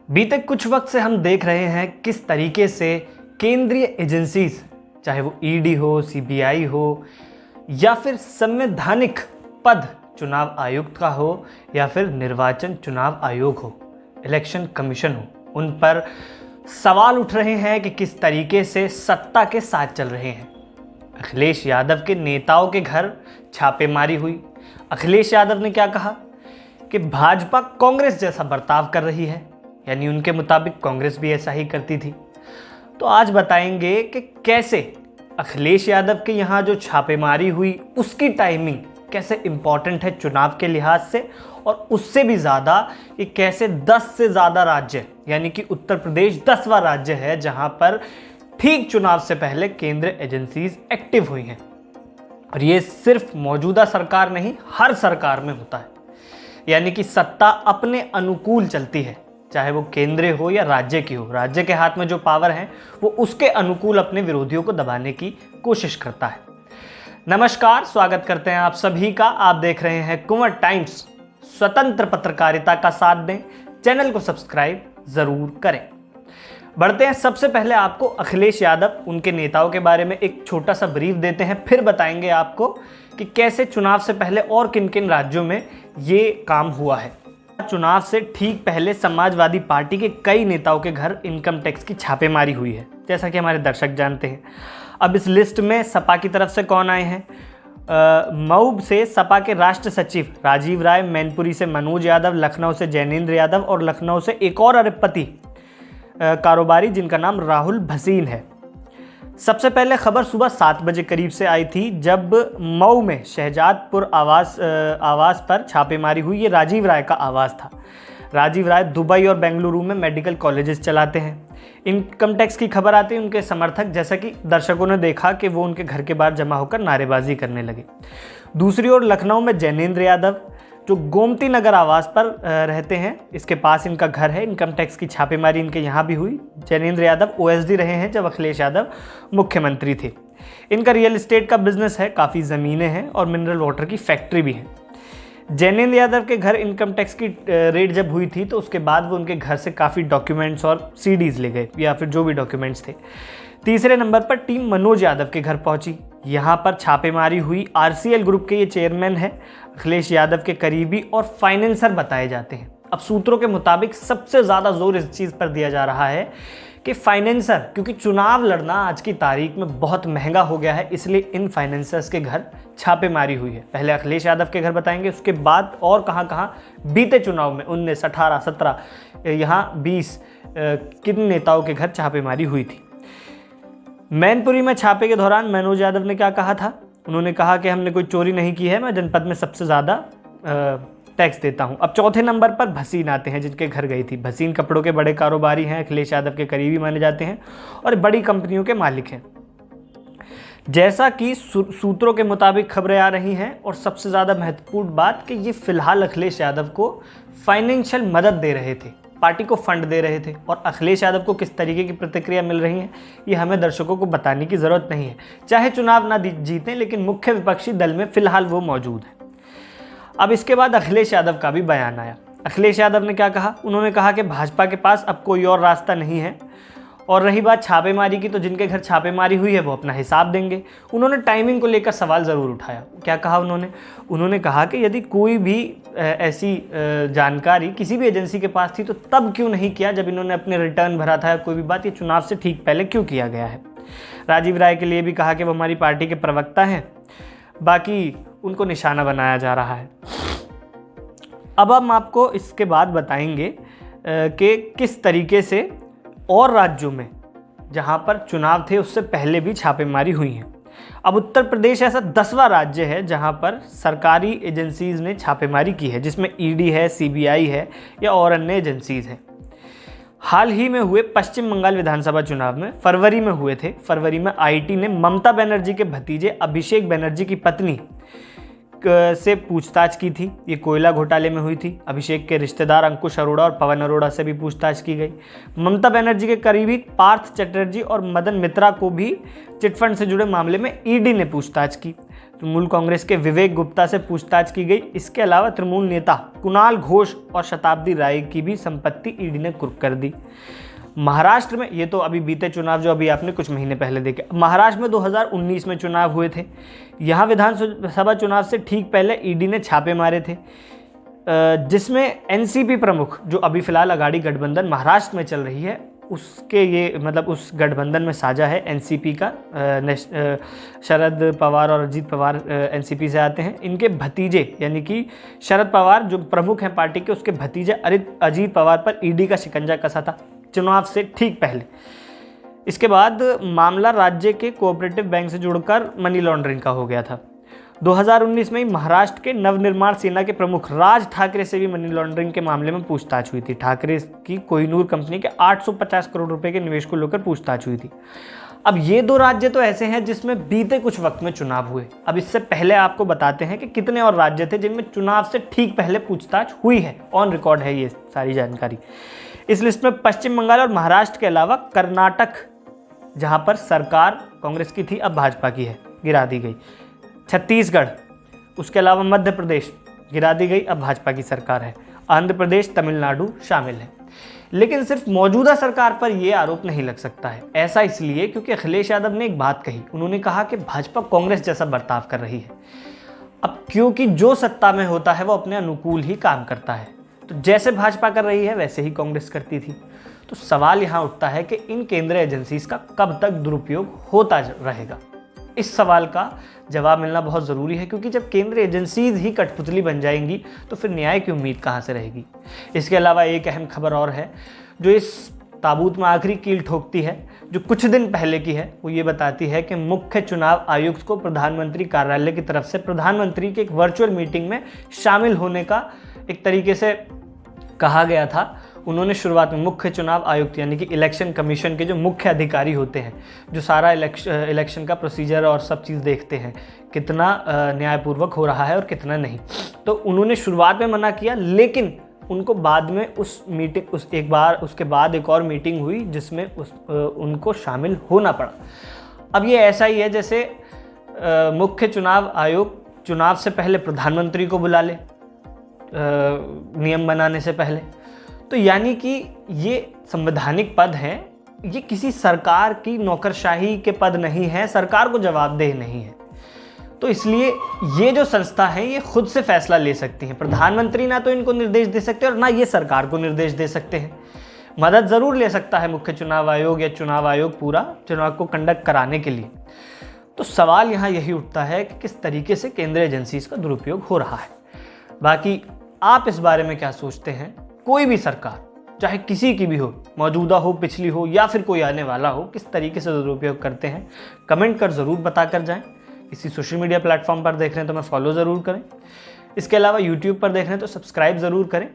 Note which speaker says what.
Speaker 1: बीते कुछ वक्त से हम देख रहे हैं किस तरीके से केंद्रीय एजेंसीज, चाहे वो ईडी हो, सीबीआई हो या फिर संवैधानिक पद चुनाव आयुक्त का हो या फिर निर्वाचन चुनाव आयोग हो, इलेक्शन कमीशन हो, उन पर सवाल उठ रहे हैं कि किस तरीके से सत्ता के साथ चल रहे हैं। अखिलेश यादव के नेताओं के घर छापेमारी हुई। अखिलेश यादव ने क्या कहा कि भाजपा कांग्रेस जैसा बर्ताव कर रही है, यानी उनके मुताबिक कांग्रेस भी ऐसा ही करती थी। तो आज बताएंगे कि कैसे अखिलेश यादव के यहाँ जो छापेमारी हुई उसकी टाइमिंग कैसे इंपॉर्टेंट है चुनाव के लिहाज से, और उससे भी ज़्यादा कि कैसे 10 से ज़्यादा राज्य, यानी कि उत्तर प्रदेश 10वां राज्य है जहाँ पर ठीक चुनाव से पहले केंद्रीय एजेंसीज एक्टिव हुई हैं। और ये सिर्फ मौजूदा सरकार नहीं, हर सरकार में होता है, यानी कि सत्ता अपने अनुकूल चलती है, चाहे वो केंद्र हो या राज्य की हो। राज्य के हाथ में जो पावर है वो उसके अनुकूल अपने विरोधियों को दबाने की कोशिश करता है। नमस्कार, स्वागत करते हैं आप सभी का। आप देख रहे हैं कुंवर टाइम्स। स्वतंत्र पत्रकारिता का साथ दें, चैनल को सब्सक्राइब जरूर करें। बढ़ते हैं, सबसे पहले आपको अखिलेश यादव, उनके नेताओं के बारे में एक छोटा सा ब्रीफ देते हैं, फिर बताएंगे आपको कि कैसे चुनाव से पहले और किन किन राज्यों में ये काम हुआ है। चुनाव से ठीक पहले समाजवादी पार्टी के कई नेताओं के घर इनकम टैक्स की छापेमारी हुई है, जैसा कि हमारे दर्शक जानते हैं। अब इस लिस्ट में सपा की तरफ से कौन आए हैं? मऊ से सपा के राष्ट्र सचिव राजीव राय, मैनपुरी से मनोज यादव, लखनऊ से जैनेंद्र यादव और लखनऊ से एक और अरबपति कारोबारी जिनका नाम राहुल भसीन है। सबसे पहले खबर सुबह 7 बजे करीब से आई थी, जब मऊ में शहजादपुर आवास पर छापेमारी हुई। ये राजीव राय का आवास था। राजीव राय दुबई और बेंगलुरु में मेडिकल कॉलेजेस चलाते हैं। इनकम टैक्स की खबर आती है, उनके समर्थक, जैसा कि दर्शकों ने देखा कि वो उनके घर के बाहर जमा होकर नारेबाजी करने लगे। दूसरी ओर लखनऊ में जैनेंद्र यादव, जो गोमती नगर आवास पर रहते हैं, इसके पास इनका घर है। इनकम टैक्स की छापेमारी इनके यहाँ भी हुई। जैनेंद्र यादव ओएसडी रहे हैं जब अखिलेश यादव मुख्यमंत्री थे। इनका रियल एस्टेट का बिजनेस है, काफ़ी ज़मीनें हैं और मिनरल वाटर की फैक्ट्री भी है। जैनेंद्र यादव के घर इनकम टैक्स की रेड जब हुई थी तो उसके बाद वो उनके घर से काफ़ी डॉक्यूमेंट्स और सीडीज़ ले गए, या फिर जो भी डॉक्यूमेंट्स थे। तीसरे नंबर पर टीम मनोज यादव के घर पहुंची। यहाँ पर छापेमारी हुई। आरसीएल ग्रुप के ये चेयरमैन है, अखिलेश यादव के करीबी और फाइनेंसर बताए जाते हैं। अब सूत्रों के मुताबिक सबसे ज़्यादा जोर इस चीज़ पर दिया जा रहा है कि फाइनेंसर, क्योंकि चुनाव लड़ना आज की तारीख में बहुत महंगा हो गया है, इसलिए इन फाइनेंसर्स के घर छापेमारी हुई है। पहले अखिलेश यादव के घर बताएंगे, उसके बाद और कहाँ कहाँ बीते चुनाव में 19, 18, 17, यहाँ 20 किन नेताओं के घर छापेमारी हुई थी। मैनपुरी में छापे के दौरान मनोज यादव ने क्या कहा था? उन्होंने कहा कि हमने कोई चोरी नहीं की है, मैं जनपद में सबसे ज़्यादा टैक्स देता हूं। अब चौथे नंबर पर भसीन आते हैं, जिनके घर गई थी। भसीन कपड़ों के बड़े कारोबारी हैं, अखिलेश यादव के करीबी माने जाते हैं और बड़ी कंपनियों के मालिक हैं। जैसा कि सूत्रों के मुताबिक खबरें आ रही हैं, और सबसे ज़्यादा महत्वपूर्ण बात कि ये फिलहाल अखिलेश यादव को फाइनेंशियल मदद दे रहे थे, पार्टी को फंड दे रहे थे। और अखिलेश यादव को किस तरीके की प्रतिक्रिया मिल रही है ये हमें दर्शकों को बताने की ज़रूरत नहीं है। चाहे चुनाव ना जीतें, लेकिन मुख्य विपक्षी दल में फिलहाल वो मौजूद है। अब इसके बाद अखिलेश यादव का भी बयान आया। अखिलेश यादव ने क्या कहा? उन्होंने कहा कि भाजपा के पास अब कोई और रास्ता नहीं है, और रही बात छापेमारी की, तो जिनके घर छापेमारी हुई है वो अपना हिसाब देंगे। उन्होंने टाइमिंग को लेकर सवाल ज़रूर उठाया। क्या कहा उन्होंने कहा कि यदि कोई भी ऐसी जानकारी किसी भी एजेंसी के पास थी तो तब क्यों नहीं किया जब इन्होंने अपने रिटर्न भरा था, कोई भी बात, ये चुनाव से ठीक पहले क्यों किया गया है। राजीव राय के लिए भी कहा कि वो हमारी पार्टी के प्रवक्ता हैं, बाकी उनको निशाना बनाया जा रहा है। अब हम आपको इसके बाद बताएंगे कि किस तरीके से और राज्यों में जहां पर चुनाव थे उससे पहले भी छापेमारी हुई है। अब उत्तर प्रदेश ऐसा 10वां राज्य है जहां पर सरकारी एजेंसीज ने छापेमारी की है, जिसमें ईडी है, सीबीआई है या और अन्य एजेंसीज हैं। हाल ही में हुए पश्चिम बंगाल विधानसभा चुनाव में फरवरी में हुए थे। फरवरी में आईटी ने ममता बनर्जी के भतीजे अभिषेक बनर्जी की पत्नी से पूछताछ की थी। ये कोयला घोटाले में हुई थी। अभिषेक के रिश्तेदार अंकुश अरोड़ा और पवन अरोड़ा से भी पूछताछ की गई। ममता बनर्जी के करीबी पार्थ चटर्जी और मदन मित्रा को भी चिटफंड से जुड़े मामले में ईडी ने पूछताछ की। तृणमूल कांग्रेस के विवेक गुप्ता से पूछताछ की गई। इसके अलावा तृणमूल नेता कुणाल घोष और शताब्दी राय की भी संपत्ति ईडी ने कुर्क कर दी। महाराष्ट्र में, ये तो अभी बीते चुनाव जो अभी आपने कुछ महीने पहले देखे, महाराष्ट्र में 2019 में चुनाव हुए थे। यहाँ विधानसभा चुनाव से ठीक पहले ईडी ने छापे मारे थे, जिसमें एनसीपी प्रमुख, जो अभी फिलहाल अघाड़ी गठबंधन महाराष्ट्र में चल रही है, उसके ये मतलब उस गठबंधन में साझा है एनसीपी का। शरद पवार और अजीत पवार एनसीपी से आते हैं। इनके भतीजे यानी कि शरद पवार जो प्रमुख हैं पार्टी के, उसके भतीजे अजीत पवार पर ईडी का शिकंजा कसा था चुनाव से ठीक पहले। इसके बाद मामला राज्य के कोऑपरेटिव बैंक से जुड़कर मनी लॉन्ड्रिंग का हो गया था। 2019 में महाराष्ट्र के नवनिर्माण सेना के प्रमुख राज ठाकरे से भी मनी लॉन्ड्रिंग के मामले में पूछताछ हुई थी। ठाकरे की कोहिनूर कंपनी के 850 करोड़ रुपए के निवेश को लेकर पूछताछ हुई थी। अब ये 2 राज्य तो ऐसे हैं जिसमें बीते कुछ वक्त में चुनाव हुए। अब इससे पहले आपको बताते हैं कि कितने और राज्य थे जिनमें चुनाव से ठीक पहले पूछताछ हुई है। ऑन रिकॉर्ड है ये सारी जानकारी। इस लिस्ट में पश्चिम बंगाल और महाराष्ट्र के अलावा कर्नाटक, जहां पर सरकार कांग्रेस की थी, अब भाजपा की है, गिरा दी गई। छत्तीसगढ़, उसके अलावा मध्य प्रदेश गिरा दी गई, अब भाजपा की सरकार है। आंध्र प्रदेश, तमिलनाडु शामिल है। लेकिन सिर्फ मौजूदा सरकार पर यह आरोप नहीं लग सकता है। ऐसा इसलिए क्योंकि अखिलेश यादव ने एक बात कही। उन्होंने कहा कि भाजपा कांग्रेस जैसा बर्ताव कर रही है। अब क्योंकि जो सत्ता में होता है वो अपने अनुकूल ही काम करता है, तो जैसे भाजपा कर रही है वैसे ही कांग्रेस करती थी। तो सवाल यहाँ उठता है कि इन केंद्रीय एजेंसीज का कब तक दुरुपयोग होता रहेगा। इस सवाल का जवाब मिलना बहुत ज़रूरी है, क्योंकि जब केंद्रीय एजेंसीज ही कठपुतली बन जाएंगी तो फिर न्याय की उम्मीद कहाँ से रहेगी। इसके अलावा एक अहम खबर और है जो इस ताबूत में आखिरी कील ठोकती है, जो कुछ दिन पहले की है। वो ये बताती है कि मुख्य चुनाव आयुक्त को प्रधानमंत्री कार्यालय की तरफ से प्रधानमंत्री की एक वर्चुअल मीटिंग में शामिल होने का एक तरीके से कहा गया था। उन्होंने शुरुआत में मुख्य चुनाव आयुक्त यानी कि इलेक्शन कमीशन के जो मुख्य अधिकारी होते हैं, जो सारा इलेक्शन का प्रोसीजर और सब चीज़ देखते हैं, कितना न्यायपूर्वक हो रहा है और कितना नहीं, तो उन्होंने शुरुआत में मना किया। लेकिन उनको बाद में उसके बाद एक और मीटिंग हुई जिसमें उनको शामिल होना पड़ा। अब ये ऐसा ही है जैसे मुख्य चुनाव आयोग चुनाव से पहले प्रधानमंत्री को बुला ले नियम बनाने से पहले। तो यानी कि ये संवैधानिक पद हैं, ये किसी सरकार की नौकरशाही के पद नहीं है, सरकार को जवाबदेह नहीं है। तो इसलिए ये जो संस्था है ये खुद से फैसला ले सकती हैं। प्रधानमंत्री ना तो इनको निर्देश दे सकते और ना ये सरकार को निर्देश दे सकते हैं। मदद ज़रूर ले सकता है मुख्य चुनाव आयोग या चुनाव आयोग पूरा चुनाव को कंडक्ट कराने के लिए। तो सवाल यहाँ यही उठता है कि किस तरीके से केंद्रीय एजेंसीज का दुरुपयोग हो रहा है। बाकी आप इस बारे में क्या सोचते हैं? कोई भी सरकार, चाहे किसी की भी हो, मौजूदा हो, पिछली हो या फिर कोई आने वाला हो, किस तरीके से दुरुपयोग करते हैं, कमेंट कर ज़रूर बता कर जाएं। किसी सोशल मीडिया प्लेटफॉर्म पर देख रहे हैं तो मैं फॉलो ज़रूर करें। इसके अलावा यूट्यूब पर देख रहे हैं तो सब्सक्राइब ज़रूर करें।